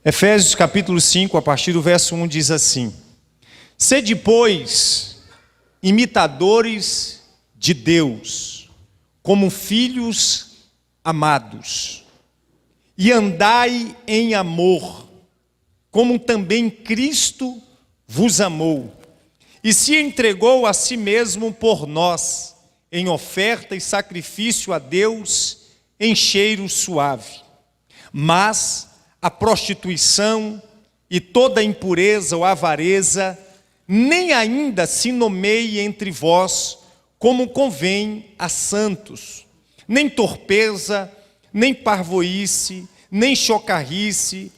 Efésios capítulo 5, a partir do verso 1, diz assim: Sede, pois, imitadores de Deus, como filhos amados, e andai em amor, como também Cristo vos amou, e se entregou a si mesmo por nós, em oferta e sacrifício a Deus, em cheiro suave. Mas a prostituição e toda impureza ou avareza nem ainda se nomeie entre vós, como convém a santos, nem torpeza, nem parvoíce, nem chocarrice,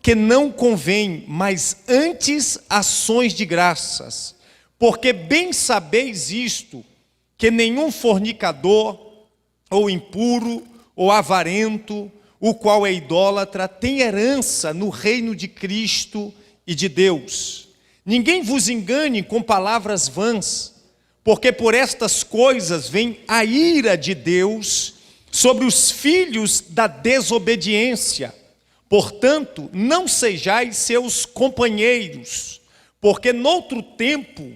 que não convém, mas antes ações de graças, porque bem sabeis isto, que nenhum fornicador, ou impuro, ou avarento, o qual é idólatra, tem herança no reino de Cristo e de Deus. Ninguém vos engane com palavras vãs, porque por estas coisas vem a ira de Deus sobre os filhos da desobediência. Portanto, não sejais seus companheiros, porque noutro tempo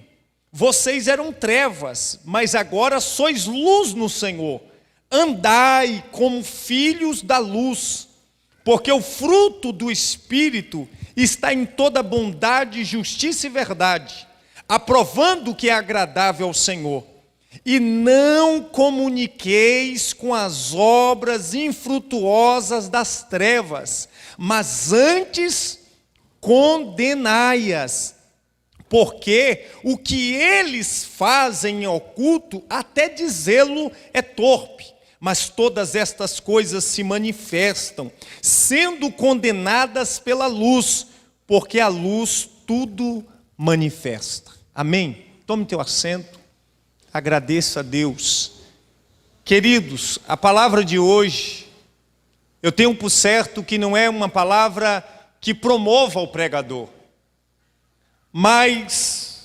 vocês eram trevas, mas agora sois luz no Senhor. Andai como filhos da luz, porque o fruto do Espírito está em toda bondade, justiça e verdade, aprovando o que é agradável ao Senhor. E não comuniqueis com as obras infrutuosas das trevas, mas antes condenai-as, porque o que eles fazem em oculto, até dizê-lo é torpe. Mas todas estas coisas se manifestam, sendo condenadas pela luz, porque a luz tudo manifesta. Amém? Tome teu assento, agradeça a Deus. Queridos, a palavra de hoje, eu tenho por certo que não é uma palavra que promova o pregador, mas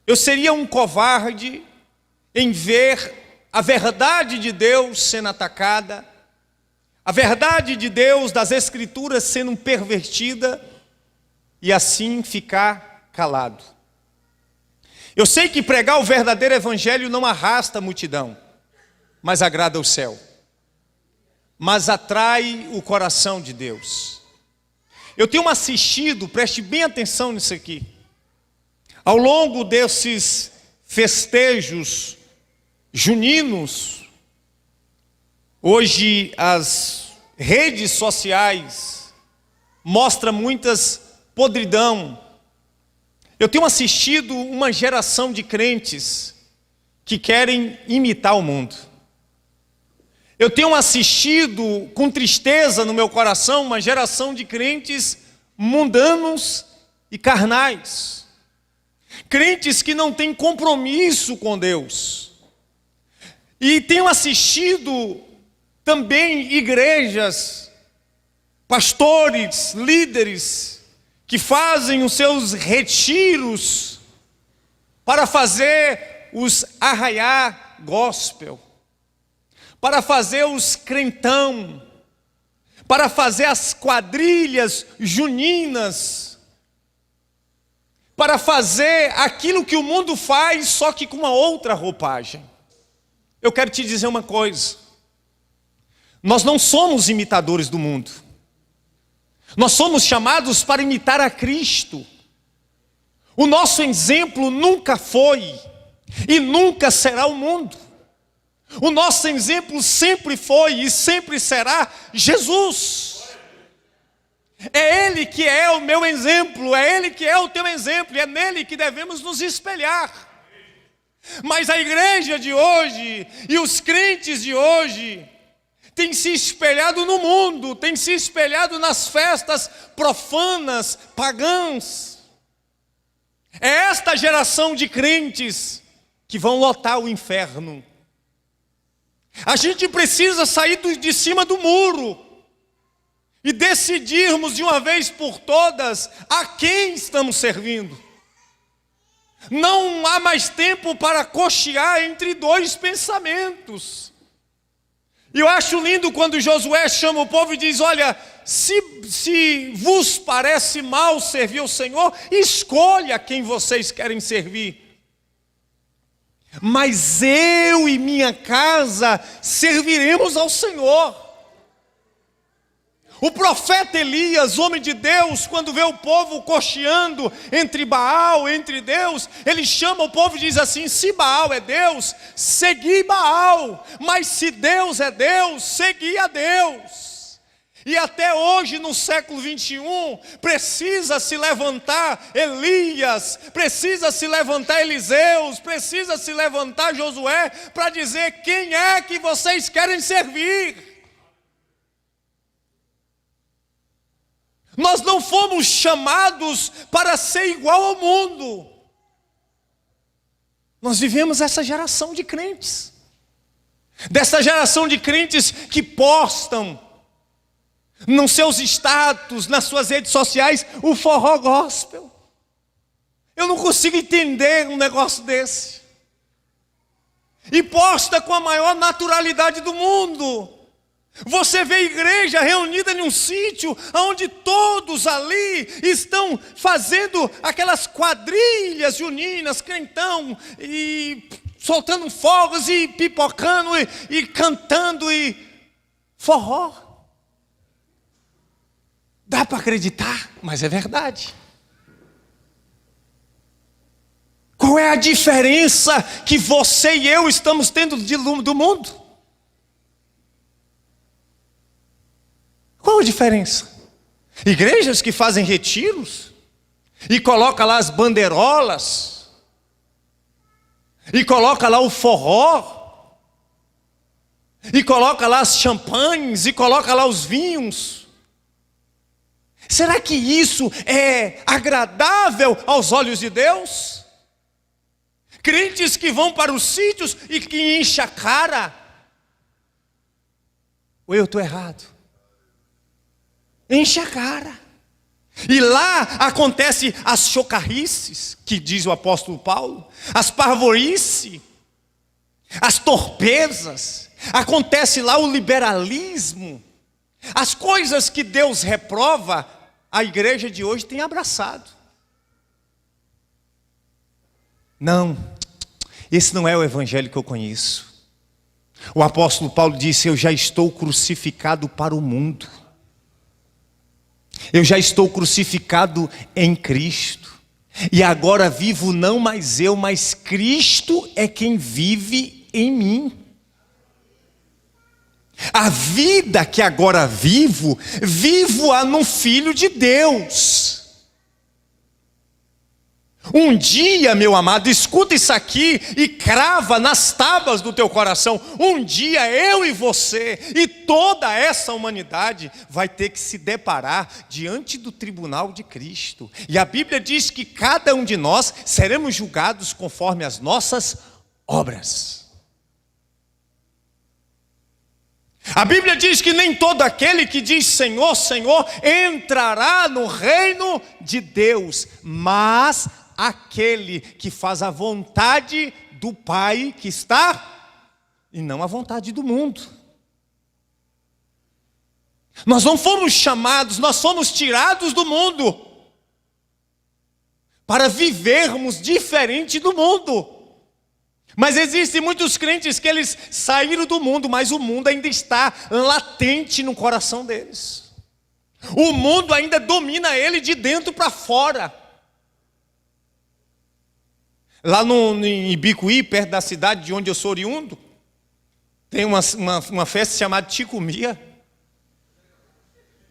eu seria um covarde em ver a verdade de Deus sendo atacada, a verdade de Deus das Escrituras sendo pervertida, e assim ficar calado. Eu sei que pregar o verdadeiro evangelho não arrasta a multidão, mas agrada o céu, mas atrai o coração de Deus. Eu tenho assistido, preste bem atenção nisso aqui, ao longo desses festejos juninos, hoje as redes sociais mostram muitas podridão. Eu tenho assistido uma geração de crentes que querem imitar o mundo. Eu tenho assistido com tristeza no meu coração uma geração de crentes mundanos e carnais. Crentes que não têm compromisso com Deus. E tenho assistido também igrejas, pastores, líderes, que fazem os seus retiros para fazer os arraiá gospel, para fazer os crentão, para fazer as quadrilhas juninas, para fazer aquilo que o mundo faz, só que com uma outra roupagem. Eu quero te dizer uma coisa, nós não somos imitadores do mundo, nós somos chamados para imitar a Cristo. O nosso exemplo nunca foi e nunca será o mundo. O nosso exemplo sempre foi e sempre será Jesus. É Ele que é o meu exemplo, é Ele que é o teu exemplo, e é nele que devemos nos espelhar. Mas a igreja de hoje e os crentes de hoje têm se espelhado no mundo, têm se espelhado nas festas profanas, pagãs. É esta geração de crentes que vão lotar o inferno. A gente precisa sair de cima do muro e decidirmos de uma vez por todas a quem estamos servindo. Não há mais tempo para cochear entre dois pensamentos. E eu acho lindo quando Josué chama o povo e diz: olha, se vos parece mal servir ao Senhor, escolha quem vocês querem servir. Mas eu e minha casa serviremos ao Senhor. O profeta Elias, homem de Deus, quando vê o povo cocheando entre Baal, entre Deus, ele chama o povo e diz assim: se Baal é Deus, segui Baal. Mas se Deus é Deus, segui a Deus. E até hoje, no século 21, precisa se levantar Elias, precisa se levantar Eliseus, precisa se levantar Josué, para dizer: quem é que vocês querem servir? Nós não fomos chamados para ser igual ao mundo. Nós vivemos essa geração de crentes, dessa geração de crentes que postam nos seus status, nas suas redes sociais, o forró gospel. Eu não consigo entender um negócio desse. E posta com a maior naturalidade do mundo. Você vê igreja reunida em um sítio, onde todos ali estão fazendo aquelas quadrilhas juninas, crentão, e soltando fogos, e pipocando, e cantando, e forró. Dá para acreditar, mas é verdade. Qual é a diferença que você e eu estamos tendo do mundo? Qual a diferença? Igrejas que fazem retiros e coloca lá as bandeirolas e coloca lá o forró e coloca lá as champanhes e coloca lá os vinhos. Será que isso é agradável aos olhos de Deus? Crentes que vão para os sítios e que enchem a cara. Ou eu estou errado? Enche a cara. E lá acontece as chocarrices, que diz o apóstolo Paulo, as parvorices, as torpezas, acontece lá o liberalismo, as coisas que Deus reprova, a igreja de hoje tem abraçado. Não, esse não é o evangelho que eu conheço. O apóstolo Paulo disse: eu já estou crucificado para o mundo. Eu já estou crucificado em Cristo. E agora vivo não mais eu, mas Cristo é quem vive em mim. A vida que agora vivo, vivo-a no Filho de Deus. Um dia, meu amado, escuta isso aqui e crava nas tábuas do teu coração. Um dia eu e você e toda essa humanidade vai ter que se deparar diante do tribunal de Cristo. E a Bíblia diz que cada um de nós seremos julgados conforme as nossas obras. A Bíblia diz que nem todo aquele que diz Senhor, Senhor, entrará no reino de Deus, mas aquele que faz a vontade do Pai que está, e não a vontade do mundo. Nós não fomos chamados, nós fomos tirados do mundo para vivermos diferente do mundo. Mas existem muitos crentes que eles saíram do mundo, mas o mundo ainda está latente no coração deles. O mundo ainda domina ele de dentro para fora. Lá em Ibicuí, perto da cidade de onde eu sou oriundo, tem uma festa chamada Ticumia,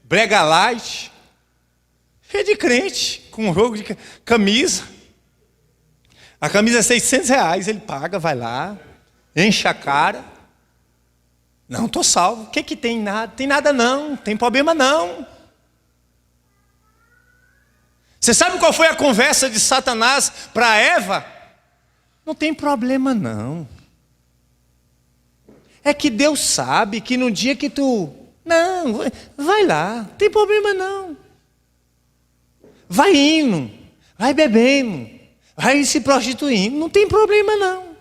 Brega Light, cheio de crente, com um jogo de camisa. A camisa é R$600, ele paga, vai lá, enche a cara. Não, estou salvo. O que tem nada? Tem nada não, tem problema não. Você sabe qual foi a conversa de Satanás para Eva? Não tem problema não. É que Deus sabe que no dia que tu... Não, vai lá, não tem problema não. Vai indo, vai bebendo, vai se prostituindo, não tem problema não.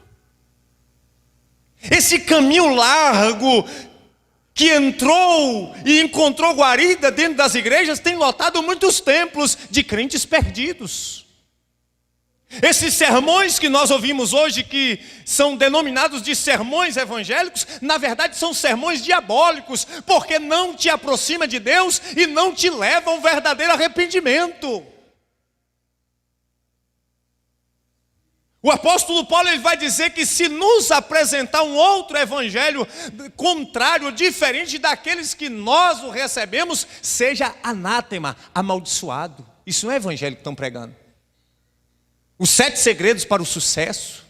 Esse caminho largo que entrou e encontrou guarida dentro das igrejas, tem lotado muitos templos de crentes perdidos. Esses sermões que nós ouvimos hoje, que são denominados de sermões evangélicos, na verdade são sermões diabólicos, porque não te aproxima de Deus e não te leva ao verdadeiro arrependimento. O apóstolo Paulo ele vai dizer que se nos apresentar um outro evangelho contrário, diferente daqueles que nós o recebemos, seja anátema, amaldiçoado. Isso não é evangelho que estão pregando. Os 7 segredos para o sucesso.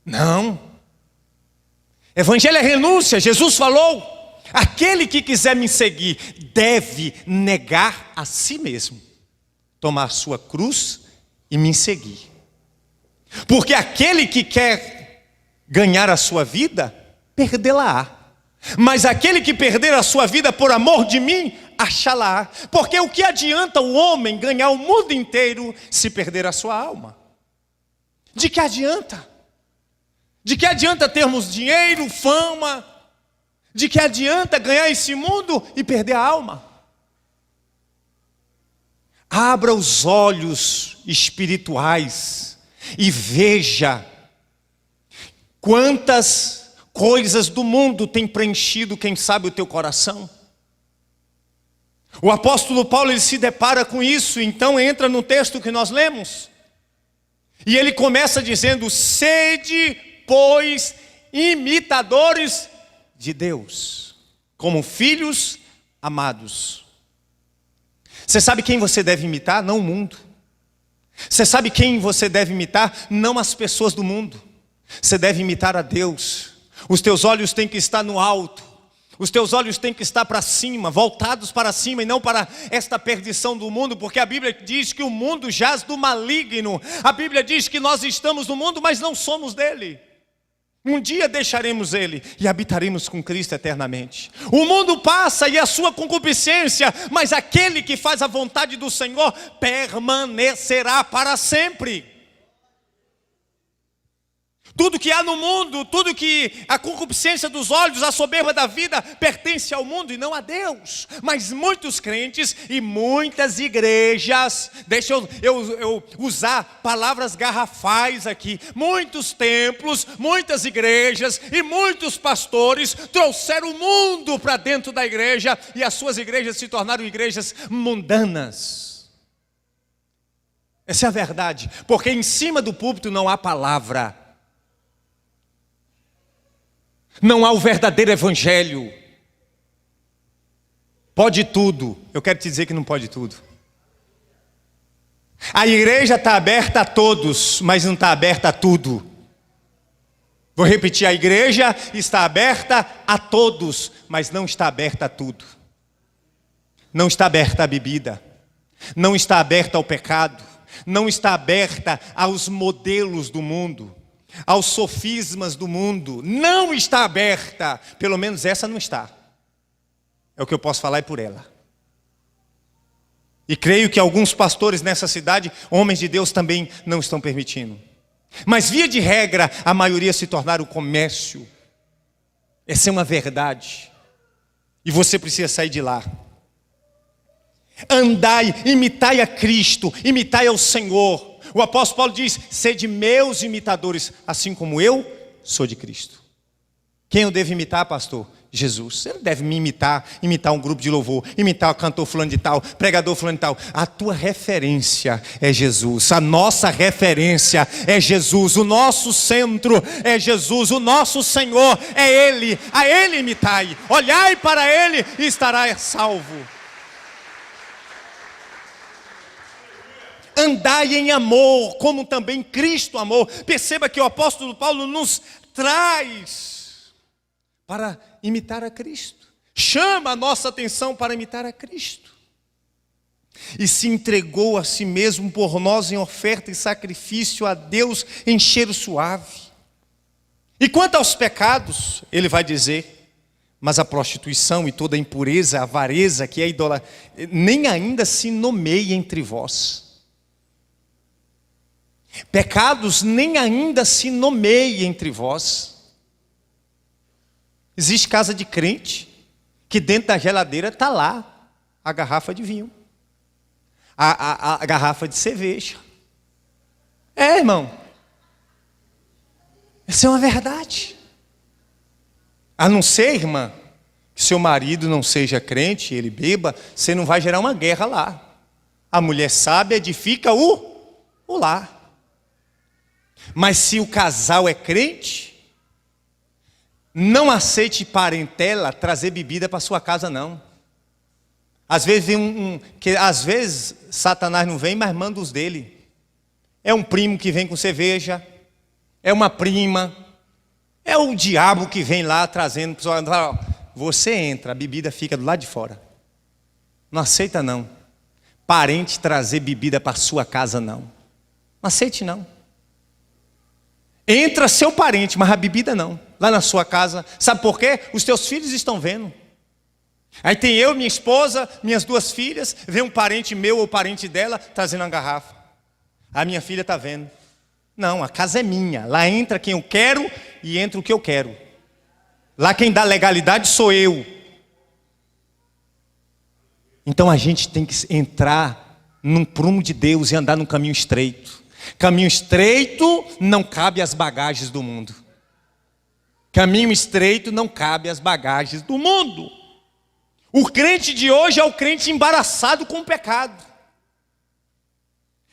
Não. Evangelho é renúncia. Jesus falou: aquele que quiser me seguir deve negar a si mesmo, tomar sua cruz e me seguir. Porque aquele que quer ganhar a sua vida, perdê-la-á. Mas aquele que perder a sua vida por amor de mim, achá-la-á. Porque o que adianta o homem ganhar o mundo inteiro se perder a sua alma? De que adianta? De que adianta termos dinheiro, fama? De que adianta ganhar esse mundo e perder a alma? Abra os olhos espirituais e veja quantas coisas do mundo têm preenchido, quem sabe, o teu coração. O apóstolo Paulo ele se depara com isso, então entra no texto que nós lemos. E ele começa dizendo: sede, pois, imitadores de Deus, como filhos amados. Você sabe quem você deve imitar? Não o mundo. Você sabe quem você deve imitar? Não as pessoas do mundo. Você deve imitar a Deus. Os teus olhos têm que estar no alto. Os teus olhos têm que estar para cima, voltados para cima e não para esta perdição do mundo, porque a Bíblia diz que o mundo jaz do maligno. A Bíblia diz que nós estamos no mundo, mas não somos dele. Um dia deixaremos ele e habitaremos com Cristo eternamente. O mundo passa e a sua concupiscência, mas aquele que faz a vontade do Senhor permanecerá para sempre. Tudo que há no mundo, tudo que a concupiscência dos olhos, a soberba da vida, pertence ao mundo e não a Deus. Mas muitos crentes e muitas igrejas, deixa eu usar palavras garrafais aqui, muitos templos, muitas igrejas e muitos pastores trouxeram o mundo para dentro da igreja e as suas igrejas se tornaram igrejas mundanas. Essa é a verdade, porque em cima do púlpito não há palavra. Não há o verdadeiro evangelho. Pode tudo. Eu quero te dizer que não pode tudo. A igreja está aberta a todos, mas não está aberta a tudo. Vou repetir, a igreja está aberta a todos, mas não está aberta a tudo. Não está aberta à bebida, não está aberta ao pecado, não está aberta aos modelos do mundo, aos sofismas do mundo, não está aberta, pelo menos essa não está. É o que eu posso falar por ela. E creio que alguns pastores nessa cidade, homens de Deus, também não estão permitindo. Mas via de regra, a maioria se tornaram comércio. Essa é uma verdade. E você precisa sair de lá. Andai, imitai a Cristo, imitai ao Senhor. O apóstolo Paulo diz: sede meus imitadores, assim como eu sou de Cristo. Quem eu devo imitar, pastor? Jesus. Você não deve me imitar um grupo de louvor, imitar o cantor fulano de tal, pregador fulano de tal. A tua referência é Jesus, a nossa referência é Jesus, o nosso centro é Jesus, o nosso Senhor é Ele, a Ele imitai, olhai para Ele e estará salvo. Andai em amor, como também Cristo amou. Perceba que o apóstolo Paulo nos traz para imitar a Cristo. Chama a nossa atenção para imitar a Cristo. E se entregou a si mesmo por nós em oferta e sacrifício a Deus em cheiro suave. E quanto aos pecados, ele vai dizer: mas a prostituição e toda a impureza, a avareza, que é a idolatria, nem ainda se nomeia entre vós. Pecados nem ainda se nomeia entre vós. Existe casa de crente que dentro da geladeira está lá a garrafa de vinho, a garrafa de cerveja. Irmão, isso é uma verdade. A não ser, irmã, que seu marido não seja crente, ele beba, você não vai gerar uma guerra lá. A mulher sábia edifica o lar. Mas se o casal é crente, não aceite parentela trazer bebida para sua casa, não. Às vezes vem às vezes Satanás não vem, mas manda os dele. É um primo que vem com cerveja, é uma prima, é o diabo que vem lá trazendo. Você entra, a bebida fica do lado de fora. Não aceita, não. Parente trazer bebida para sua casa, não. Não aceite, não. Entra seu parente, mas a bebida não. Lá na sua casa. Sabe por quê? Os teus filhos estão vendo. Aí tem eu, minha esposa, minhas 2 filhas. Vem um parente meu ou parente dela trazendo uma garrafa. A minha filha está vendo. Não, a casa é minha. Lá entra quem eu quero e entra o que eu quero. Lá quem dá legalidade sou eu. Então a gente tem que entrar num prumo de Deus e andar num caminho estreito. Caminho estreito não cabe às bagagens do mundo. Caminho estreito não cabe às bagagens do mundo. O crente de hoje é o crente embaraçado com o pecado.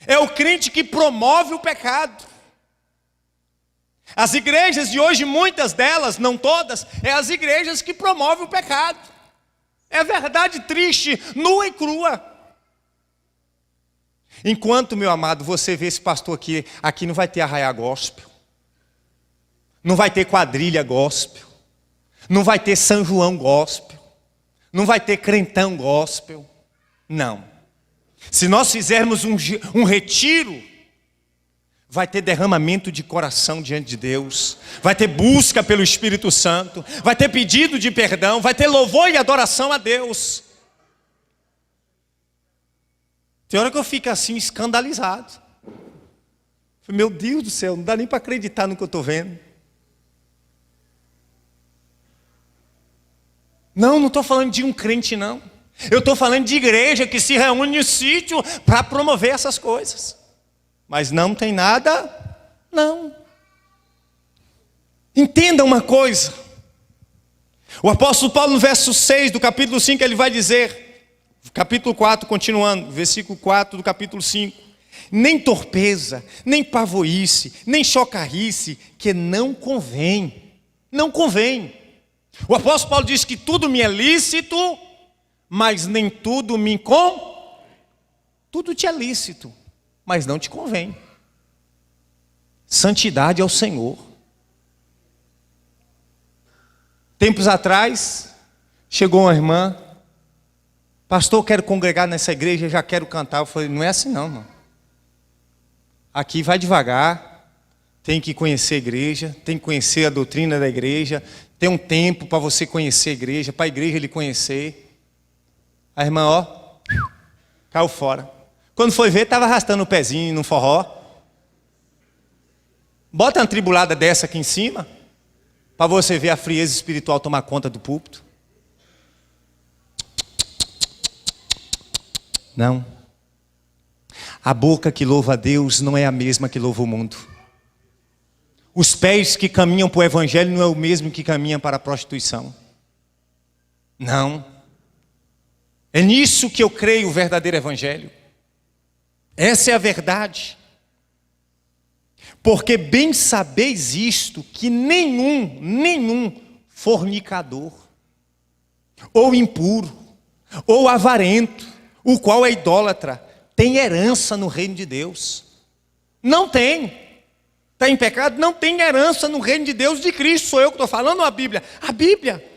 É o crente que promove o pecado. As igrejas de hoje, muitas delas, não todas, é as igrejas que promovem o pecado. É verdade triste, nua e crua. Enquanto, meu amado, você vê esse pastor aqui não vai ter arraiá gospel, não vai ter quadrilha gospel, não vai ter São João gospel, não vai ter crentão gospel, não. Se nós fizermos um retiro, vai ter derramamento de coração diante de Deus, vai ter busca pelo Espírito Santo, vai ter pedido de perdão, vai ter louvor e adoração a Deus. Tem hora que eu fico assim escandalizado. Meu Deus do céu, não dá nem para acreditar no que eu estou vendo. Não estou falando de um crente, não. Eu estou falando de igreja que se reúne no sítio para promover essas coisas. Mas não tem nada, não. Entenda uma coisa. O apóstolo Paulo, no verso 6 do capítulo 5, ele vai dizer, capítulo 4, continuando, versículo 4 do capítulo 5. Nem torpeza, nem pavorice, nem chocarrice, que não convém. Não convém. O apóstolo Paulo diz que tudo me é lícito, mas nem tudo me convém. Tudo te é lícito, mas não te convém. Santidade ao Senhor. Tempos atrás, chegou uma irmã, pastor, eu quero congregar nessa igreja, já quero cantar. Eu falei, não é assim não, irmão. Aqui vai devagar, tem que conhecer a igreja, tem que conhecer a doutrina da igreja, tem um tempo para você conhecer a igreja, para a igreja lhe conhecer. A irmã, ó, caiu fora. Quando foi ver, estava arrastando o pezinho num forró. Bota uma tribulada dessa aqui em cima, para você ver a frieza espiritual tomar conta do púlpito. Não. A boca que louva a Deus não é a mesma que louva o mundo. Os pés que caminham para o evangelho não é o mesmo que caminham para a prostituição. Não. É nisso que eu creio o verdadeiro evangelho. Essa é a verdade. Porque bem sabeis isto, que nenhum fornicador, ou impuro, ou avarento, o qual é idólatra, tem herança no reino de Deus. Não tem. Está em pecado? Não tem herança no reino de Deus de Cristo. Sou eu que estou falando ou a Bíblia? A Bíblia.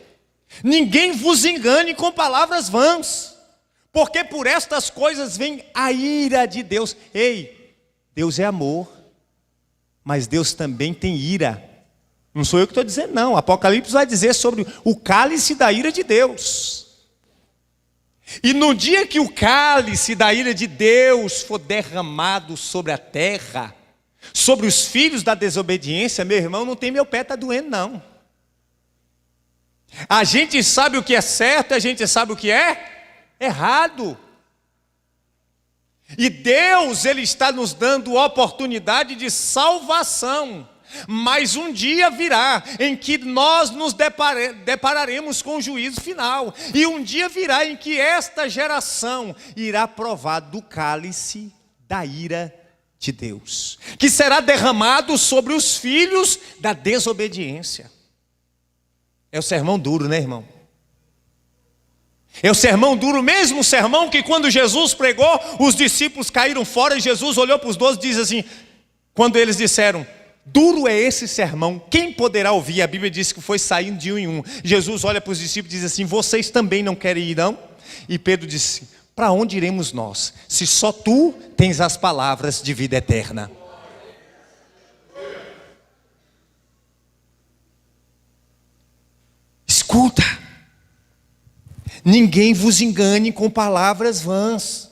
Ninguém vos engane com palavras vãs, porque por estas coisas vem a ira de Deus. Ei, Deus é amor, mas Deus também tem ira. Não sou eu que estou dizendo, não. Apocalipse vai dizer sobre o cálice da ira de Deus. E no dia que o cálice da ira de Deus for derramado sobre a terra, sobre os filhos da desobediência, meu irmão, não tem meu pé está doendo, não. A gente sabe o que é certo, a gente sabe o que é errado. E Deus, Ele está nos dando oportunidade de salvação. Mas um dia virá em que nós nos depararemos com o juízo final. E um dia virá em que esta geração irá provar do cálice da ira de Deus, que será derramado sobre os filhos da desobediência. É o sermão duro, né, irmão? É o sermão duro, mesmo o sermão que quando Jesus pregou, os discípulos caíram fora e Jesus olhou para os 12 e diz assim, quando eles disseram, duro é esse sermão, quem poderá ouvir? A Bíblia diz que foi saindo de um em um. Jesus olha para os discípulos e diz assim, vocês também não querem ir, não? E Pedro disse, para onde iremos nós, se só tu tens as palavras de vida eterna? Escuta, ninguém vos engane com palavras vãs,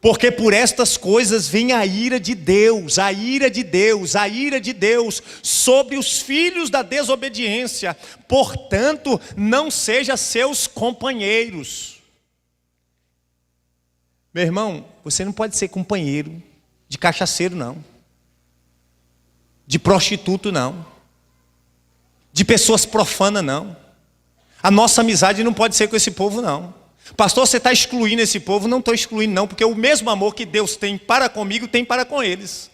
porque por estas coisas vem a ira de Deus, a ira de Deus, a ira de Deus sobre os filhos da desobediência. Portanto, não seja seus companheiros. Meu irmão, você não pode ser companheiro de cachaceiro, não. De prostituto, não. De pessoas profanas, não. A nossa amizade não pode ser com esse povo, não. Pastor, você está excluindo esse povo? Não estou excluindo, não, porque o mesmo amor que Deus tem para comigo, tem para com eles.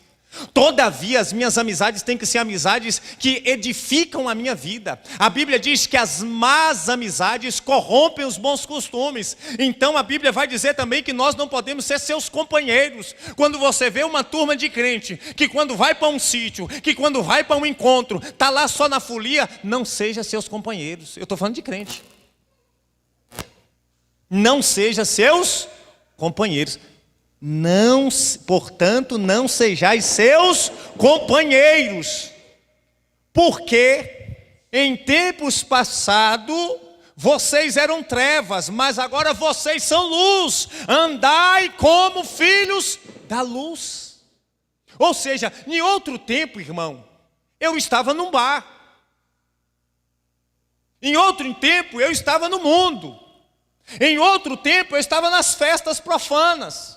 Todavia, as minhas amizades têm que ser amizades que edificam a minha vida. A Bíblia diz que as más amizades corrompem os bons costumes. Então a Bíblia vai dizer também que nós não podemos ser seus companheiros. Quando você vê uma turma de crente, que quando vai para um sítio, que quando vai para um encontro, está lá só na folia, não seja seus companheiros. Eu estou falando de crente. Não seja seus companheiros. Não, portanto, não sejais seus companheiros, porque em tempos passados vocês eram trevas, mas agora vocês são luz, andai como filhos da luz. Ou seja, em outro tempo, irmão, eu estava num bar, em outro tempo eu estava no mundo, em outro tempo eu estava nas festas profanas,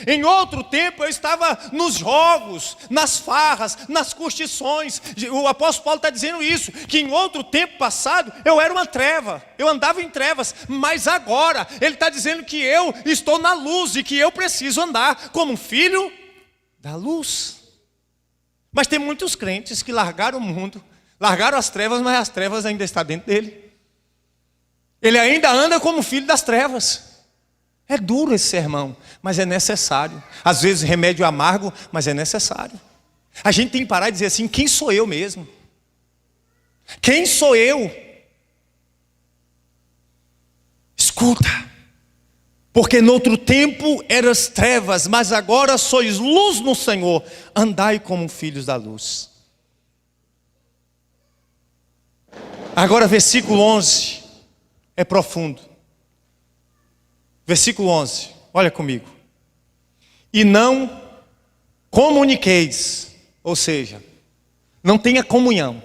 em outro tempo eu estava nos jogos, nas farras, nas curtições. O apóstolo Paulo está dizendo isso, que em outro tempo passado eu era uma treva, eu andava em trevas, mas agora ele está dizendo que eu estou na luz e que eu preciso andar como um filho da luz. Mas tem muitos crentes que largaram o mundo, largaram as trevas, mas as trevas ainda estão dentro dele. Ele ainda anda como filho das trevas. É duro esse sermão, mas é necessário. Às vezes remédio amargo, mas é necessário. A gente tem que parar e dizer assim, quem sou eu mesmo? Quem sou eu? Escuta, porque no outro tempo eras trevas, mas agora sois luz no Senhor. Andai como filhos da luz. Agora versículo 11 é profundo. Versículo 11, olha comigo. E não comuniqueis, ou seja, não tenha comunhão,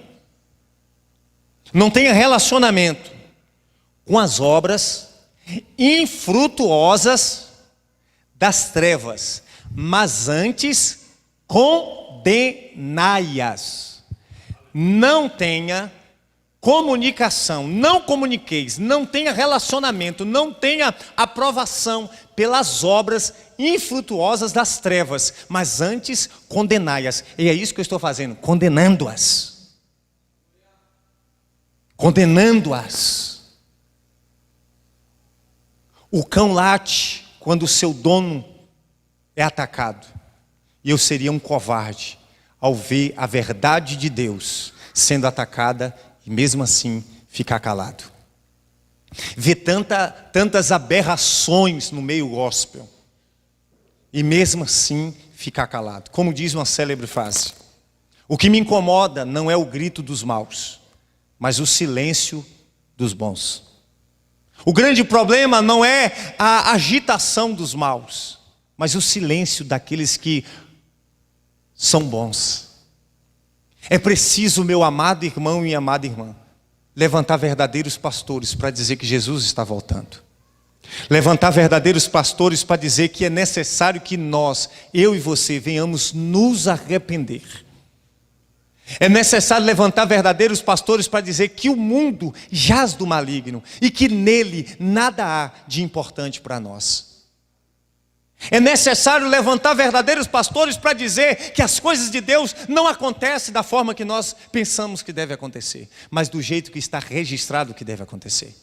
não tenha relacionamento com as obras infrutuosas das trevas, mas antes condenai-as. Não tenha comunicação, não comuniqueis, não tenha relacionamento, não tenha aprovação pelas obras infrutuosas das trevas, mas antes condenai-as. E é isso que eu estou fazendo, condenando-as. Condenando-as. O cão late quando o seu dono é atacado. E eu seria um covarde ao ver a verdade de Deus sendo atacada e mesmo assim ficar calado. Ver tantas aberrações no meio gospel e mesmo assim ficar calado. Como diz uma célebre frase, o que me incomoda não é o grito dos maus, mas o silêncio dos bons. O grande problema não é a agitação dos maus, mas o silêncio daqueles que são bons. É preciso, meu amado irmão e minha amada irmã, levantar verdadeiros pastores para dizer que Jesus está voltando. Levantar verdadeiros pastores para dizer que é necessário que nós, eu e você, venhamos nos arrepender. É necessário levantar verdadeiros pastores para dizer que o mundo jaz do maligno e que nele nada há de importante para nós. É necessário levantar verdadeiros pastores para dizer que as coisas de Deus não acontecem da forma que nós pensamos que deve acontecer, mas do jeito que está registrado que deve acontecer.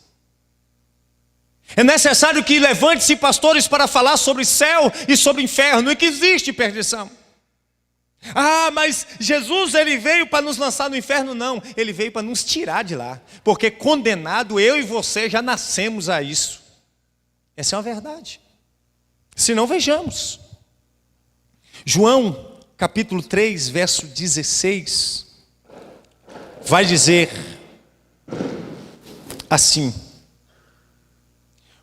É necessário que levante-se pastores para falar sobre céu e sobre inferno e que existe perdição. Ah, mas Jesus ele veio para nos lançar no inferno? Não, ele veio para nos tirar de lá, porque condenado eu e você já nascemos a isso. Essa é uma verdade. Se não, vejamos. João capítulo 3, verso 16, vai dizer assim: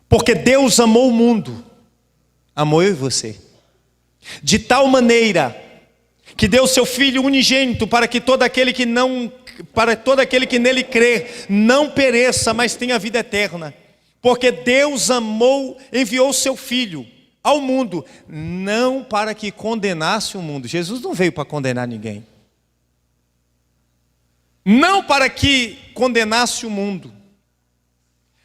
porque Deus amou o mundo, amou eu e você, de tal maneira que deu seu Filho unigênito para que todo aquele que nele crer não pereça, mas tenha vida eterna. Porque Deus enviou o seu Filho ao mundo, não para que condenasse o mundo. Jesus não veio para condenar ninguém. Não para que condenasse o mundo,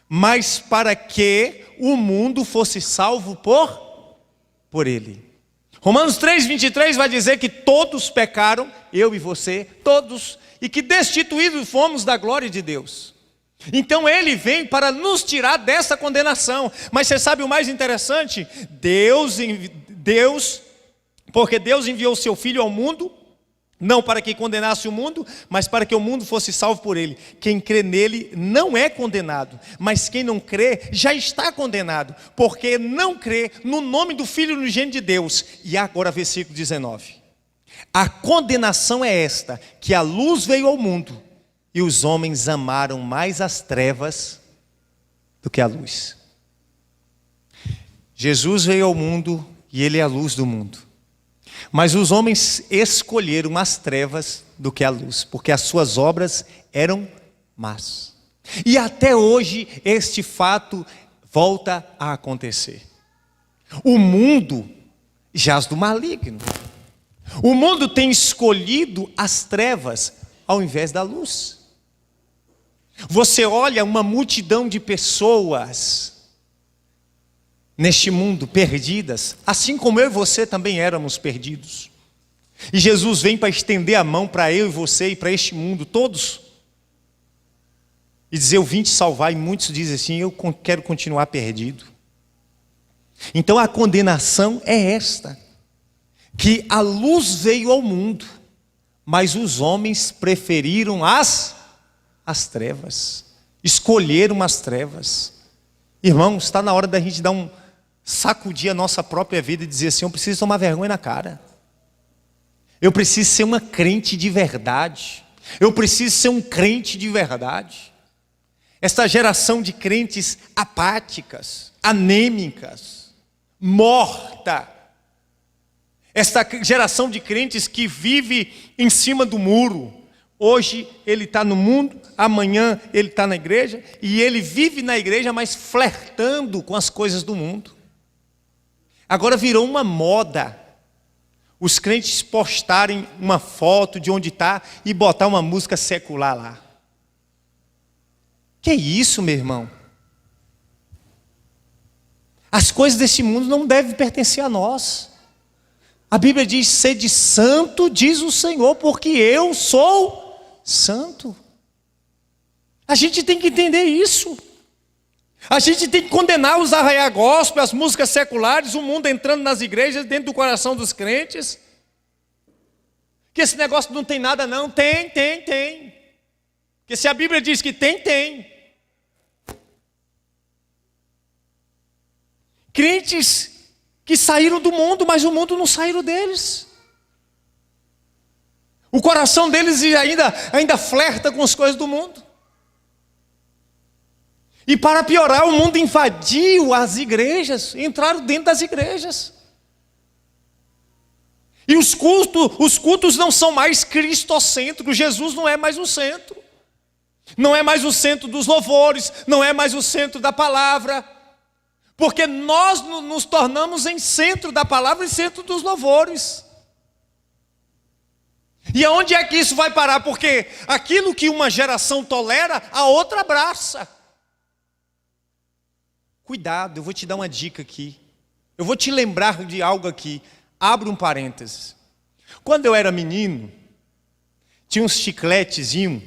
mas para que o mundo fosse salvo por ele. Romanos 3:23 vai dizer que todos pecaram, eu e você, todos, e que destituídos fomos da glória de Deus. Então ele vem para nos tirar dessa condenação. Mas você sabe o mais interessante? Porque Deus enviou o seu Filho ao mundo, não para que condenasse o mundo, mas para que o mundo fosse salvo por ele. Quem crê nele não é condenado, mas quem não crê já está condenado, porque não crê no nome do Filho unigênito de Deus. E agora versículo 19. A condenação é esta, que a luz veio ao mundo, e os homens amaram mais as trevas do que a luz. Jesus veio ao mundo e ele é a luz do mundo. Mas os homens escolheram as trevas do que a luz, porque as suas obras eram más. E até hoje este fato volta a acontecer. O mundo jaz do maligno. O mundo tem escolhido as trevas ao invés da luz. Você olha uma multidão de pessoas neste mundo perdidas, assim como eu e você também éramos perdidos. E Jesus vem para estender a mão para eu e você e para este mundo, todos. E dizer, eu vim te salvar, e muitos dizem assim, eu quero continuar perdido. Então a condenação é esta, que a luz veio ao mundo, mas os homens preferiram as trevas, escolheram as trevas. Irmãos, está na hora da gente sacudir a nossa própria vida e dizer assim, eu preciso tomar vergonha na cara. Eu preciso ser uma crente de verdade. Eu preciso ser um crente de verdade. Esta geração de crentes apáticas, anêmicas, morta. Esta geração de crentes que vive em cima do muro. Hoje ele está no mundo, amanhã ele está na igreja, e ele vive na igreja, mas flertando com as coisas do mundo. Agora virou uma moda os crentes postarem uma foto de onde está e botar uma música secular lá. Que isso, meu irmão? As coisas desse mundo não devem pertencer a nós. A Bíblia diz, sede santo, diz o Senhor, porque eu sou santo. A gente tem que entender isso. A gente tem que condenar os arraiá gospel, as músicas seculares, o mundo entrando nas igrejas, dentro do coração dos crentes. Que esse negócio não tem nada não. Tem. Porque se a Bíblia diz que tem. Crentes que saíram do mundo, mas o mundo não saiu deles. O coração deles ainda flerta com as coisas do mundo. E para piorar, o mundo invadiu as igrejas, entraram dentro das igrejas. E os cultos não são mais cristocêntricos, Jesus não é mais o centro. Não é mais o centro dos louvores, não é mais o centro da palavra, porque nós nos tornamos em centro da palavra e centro dos louvores. E aonde é que isso vai parar? Porque aquilo que uma geração tolera, a outra abraça. Cuidado, eu vou te dar uma dica aqui. Eu vou te lembrar de algo aqui. Abre um parênteses. Quando eu era menino, tinha uns chicletezinhos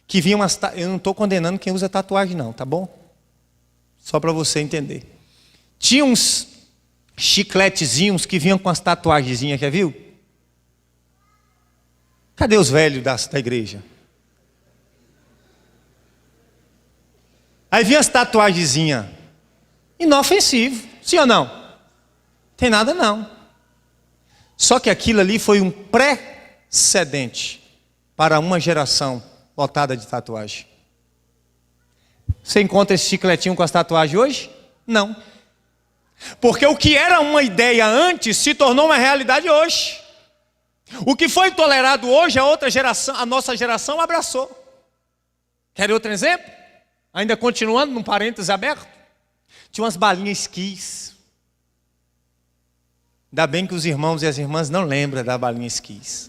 que vinham umas... Eu não estou condenando quem usa tatuagem não, tá bom? Só para você entender. Tinha uns chicletezinhos que vinham com as tatuagenzinhas, já viu? Cadê os velhos da igreja? Aí vinha as tatuagenzinhas. Inofensivo, sim ou não? Tem nada não. Só que aquilo ali foi um precedente para uma geração lotada de tatuagem. Você encontra esse chicletinho com as tatuagens hoje? Não. Porque o que era uma ideia antes se tornou uma realidade hoje. O que foi tolerado hoje, a outra geração, a nossa geração abraçou. Quer outro exemplo? Ainda continuando num parênteses aberto. Tinha umas balinhas esquis. Ainda bem que os irmãos e as irmãs não lembram da balinha esquis.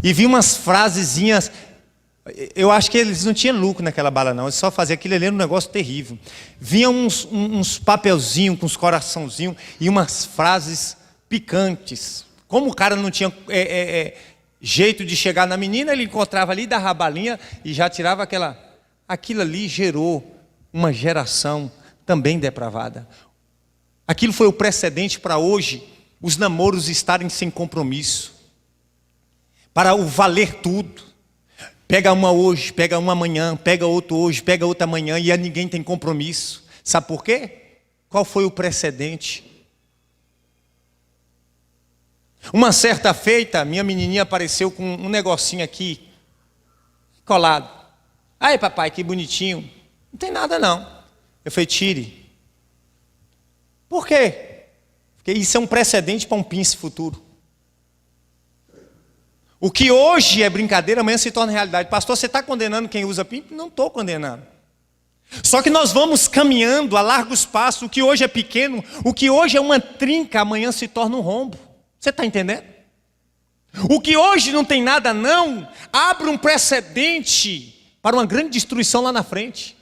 E vi umas frasezinhas. Eu acho que eles não tinham lucro naquela bala não. Eles só faziam aquilo ali, era um negócio terrível. Vinha uns papelzinhos com uns coraçãozinhos e umas frases picantes. Como o cara não tinha jeito de chegar na menina, ele encontrava ali, dava a balinha e já tirava aquela... Aquilo ali gerou uma geração também depravada. Aquilo foi o precedente para hoje os namoros estarem sem compromisso. Para o valer tudo. Pega uma hoje, pega uma amanhã, pega outro hoje, pega outra amanhã e ninguém tem compromisso. Sabe por quê? Qual foi o precedente? Uma certa feita, minha menininha apareceu com um negocinho aqui, colado. Aí papai, que bonitinho. Não tem nada não. Eu falei, tire. Por quê? Porque isso é um precedente para um pince futuro. O que hoje é brincadeira, amanhã se torna realidade. Pastor, você está condenando quem usa pince? Não estou condenando. Só que nós vamos caminhando a largos passos. O que hoje é pequeno, o que hoje é uma trinca, amanhã se torna um rombo. Você está entendendo? O que hoje não tem nada não, abre um precedente para uma grande destruição lá na frente.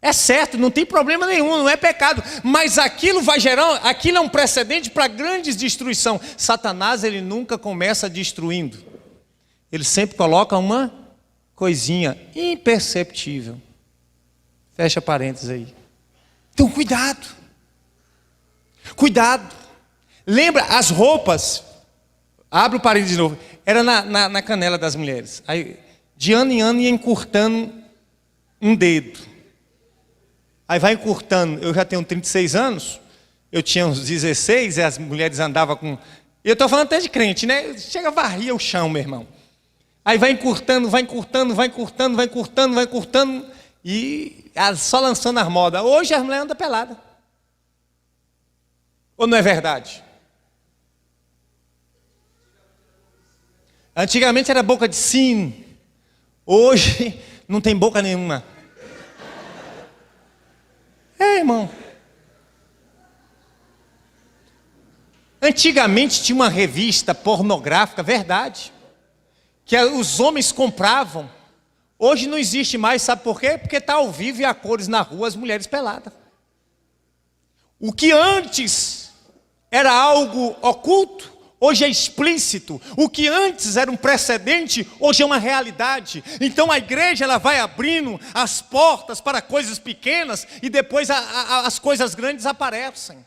É certo, não tem problema nenhum, não é pecado, mas aquilo vai gerar, aquilo é um precedente para grandes destruição. Satanás, ele nunca começa destruindo. Ele sempre coloca uma coisinha imperceptível. Fecha parênteses aí. Então cuidado. Cuidado. Lembra as roupas, abre o parênteses de novo, era na canela das mulheres. Aí, de ano em ano ia encurtando um dedo. Aí vai encurtando, eu já tenho 36 anos, eu tinha uns 16, e as mulheres andavam com... Eu estou falando até de crente, né? Chega, varria o chão, meu irmão. Aí vai encurtando, vai encurtando, vai encurtando, vai encurtando, vai encurtando, e só lançando as modas. Hoje as mulheres andam peladas. Ou não é verdade? Antigamente era boca de sino, hoje não tem boca nenhuma. Irmão. Antigamente tinha uma revista pornográfica, verdade, que os homens compravam. Hoje não existe mais, sabe por quê? Porque está ao vivo e a cores na rua, as mulheres peladas. O que antes era algo oculto, hoje é explícito. O que antes era um precedente, hoje é uma realidade. Então a igreja ela vai abrindo as portas para coisas pequenas e depois as coisas grandes aparecem.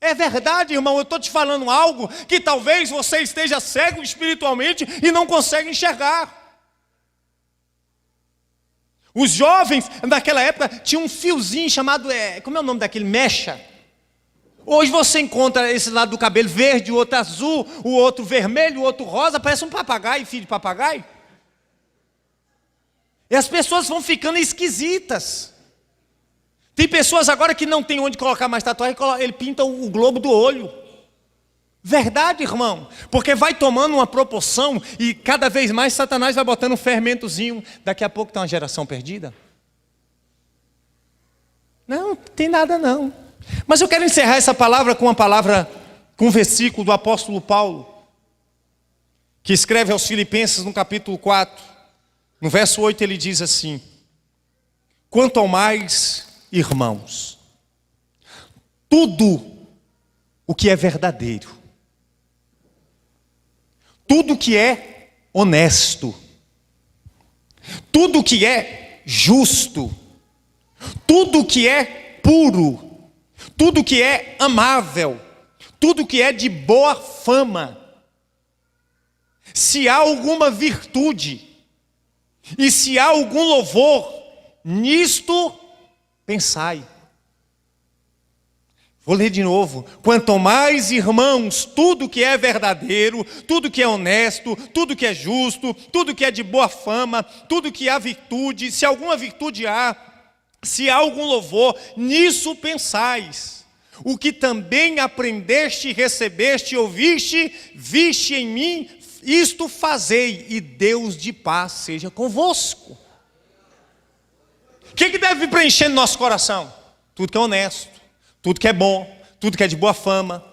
É verdade, irmão, eu estou te falando algo que talvez você esteja cego espiritualmente e não consegue enxergar. Os jovens naquela época tinham um fiozinho chamado, como é o nome daquele? Mecha. Hoje você encontra esse lado do cabelo verde, o outro azul, o outro vermelho, o outro rosa, parece um papagaio, filho de papagaio. E as pessoas vão ficando esquisitas. Tem pessoas agora que não tem onde colocar mais tatuagem, ele pinta o globo do olho. Verdade, irmão, porque vai tomando uma proporção e cada vez mais Satanás vai botando um fermentozinho. Daqui a pouco tem uma geração perdida. Não tem nada não. Mas eu quero encerrar essa palavra com com um versículo do apóstolo Paulo, que escreve aos Filipenses no capítulo 4, no verso 8 ele diz assim: quanto ao mais, irmãos, tudo o que é verdadeiro, tudo que é honesto, tudo que é justo, tudo que é puro, tudo que é amável, tudo que é de boa fama, se há alguma virtude e se há algum louvor, nisto pensai. Vou ler de novo. Quanto mais, irmãos, tudo que é verdadeiro, tudo que é honesto, tudo que é justo, tudo que é de boa fama, tudo que há virtude, se alguma virtude há, se há algum louvor, nisso pensais. O que também aprendeste, recebeste, ouviste, viste em mim, isto fazei, e Deus de paz seja convosco. O que deve preencher no nosso coração? Tudo que é honesto, tudo que é bom, tudo que é de boa fama,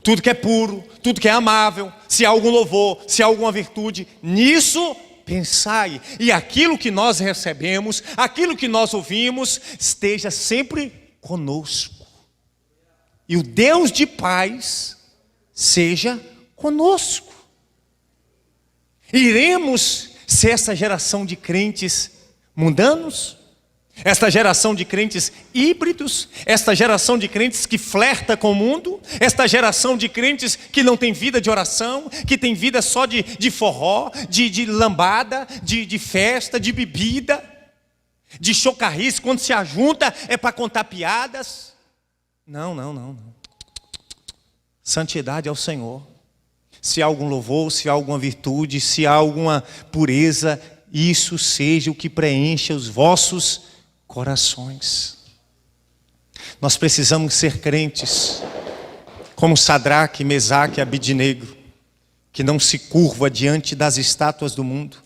tudo que é puro, tudo que é amável, se há algum louvor, se há alguma virtude, nisso pensai. E aquilo que nós recebemos, aquilo que nós ouvimos, esteja sempre conosco. E o Deus de paz seja conosco. Iremos ser essa geração de crentes mundanos? Esta geração de crentes híbridos, esta geração de crentes que flerta com o mundo, esta geração de crentes que não tem vida de oração, que tem vida só de forró, de lambada, de festa, de bebida, de chocarrice, quando se ajunta é para contar piadas. Não. Santidade ao Senhor. Se há algum louvor, se há alguma virtude, se há alguma pureza, isso seja o que preencha os vossos corações. Nós precisamos ser crentes como Sadraque, Mesaque e Abidnego, que não se curva diante das estátuas do mundo.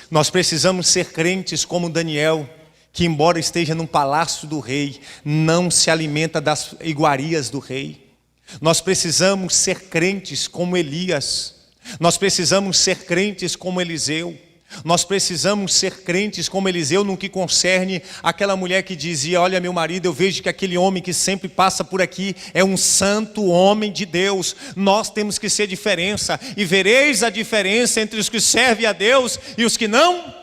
Nós precisamos ser crentes como Daniel, que embora esteja num palácio do rei, não se alimenta das iguarias do rei. Nós precisamos ser crentes como Elias. Nós precisamos ser crentes como Eliseu. Nós precisamos ser crentes como Eliseu no que concerne aquela mulher que dizia: olha, meu marido, eu vejo que aquele homem que sempre passa por aqui é um santo homem de Deus. Nós temos que ser diferença, e vereis a diferença entre os que servem a Deus e os que não,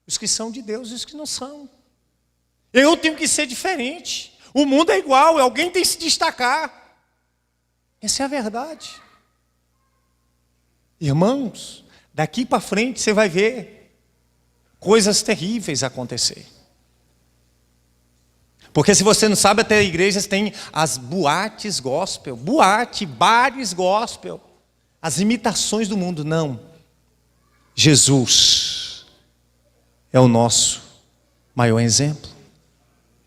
os que são de Deus e os que não são. Eu tenho que ser diferente. O mundo é igual, alguém tem que se destacar. Essa é a verdade. Irmãos, daqui para frente você vai ver coisas terríveis acontecer. Porque se você não sabe, até igrejas têm as boates gospel, bares gospel, as imitações do mundo. Não. Jesus é o nosso maior exemplo.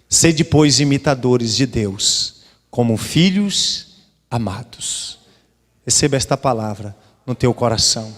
Sede, pois, imitadores de Deus, como filhos amados. Receba esta palavra no teu coração.